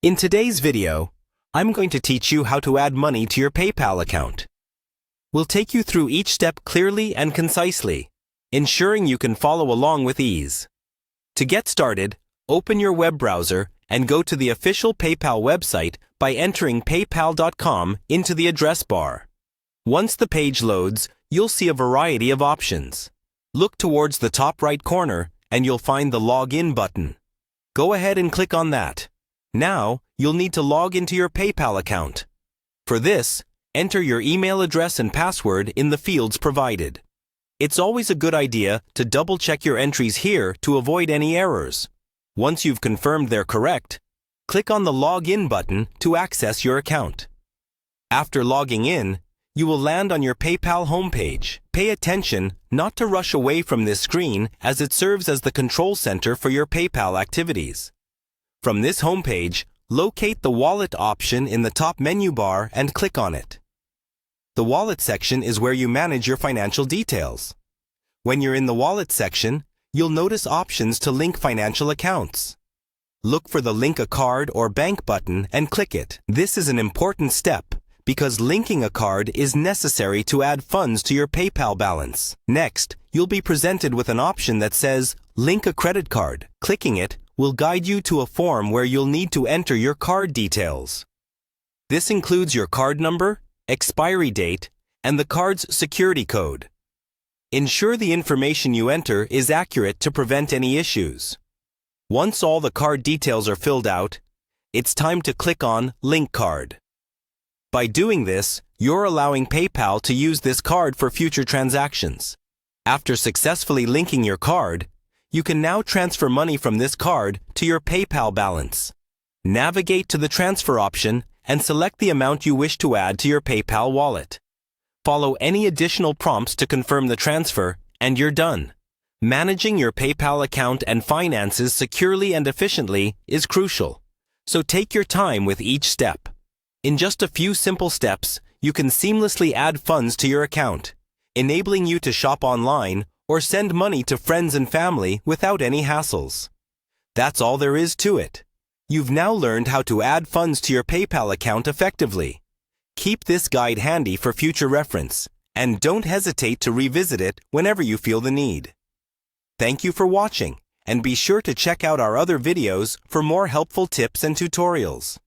In today's video, I'm going to teach you how to add money to your PayPal account. We'll take you through each step clearly and concisely, ensuring you can follow along with ease. To get started, open your web browser and go to the official PayPal website by entering paypal.com into the address bar. Once the page loads, you'll see a variety of options. Look towards the top right corner and you'll find the Login button. Go ahead and click on that. Now, you'll need to log into your PayPal account. For this, enter your email address and password in the fields provided. It's always a good idea to double-check your entries here to avoid any errors. Once you've confirmed they're correct, click on the Login button to access your account. After logging in, you will land on your PayPal homepage. Pay attention not to rush away from this screen as it serves as the control center for your PayPal activities. From this homepage, locate the Wallet option in the top menu bar and click on it. The Wallet section is where you manage your financial details. When you're in the Wallet section, you'll notice options to link financial accounts. Look for the Link a Card or Bank button and click it. This is an important step because linking a card is necessary to add funds to your PayPal balance. Next, you'll be presented with an option that says Link a Credit Card. Clicking it will guide you to a form where you'll need to enter your card details. This includes your card number, expiry date, and the card's security code. Ensure the information you enter is accurate to prevent any issues. Once all the card details are filled out, it's time to click on Link Card. By doing this, you're allowing PayPal to use this card for future transactions. After successfully linking your card, you can now transfer money from this card to your PayPal balance. Navigate to the transfer option and select the amount you wish to add to your PayPal wallet. Follow any additional prompts to confirm the transfer, and you're done. Managing your PayPal account and finances securely and efficiently is crucial, so take your time with each step. In just a few simple steps, you can seamlessly add funds to your account, enabling you to shop online or send money to friends and family without any hassles. That's all there is to it. You've now learned how to add funds to your PayPal account effectively. Keep this guide handy for future reference, and don't hesitate to revisit it whenever you feel the need. Thank you for watching, and be sure to check out our other videos for more helpful tips and tutorials.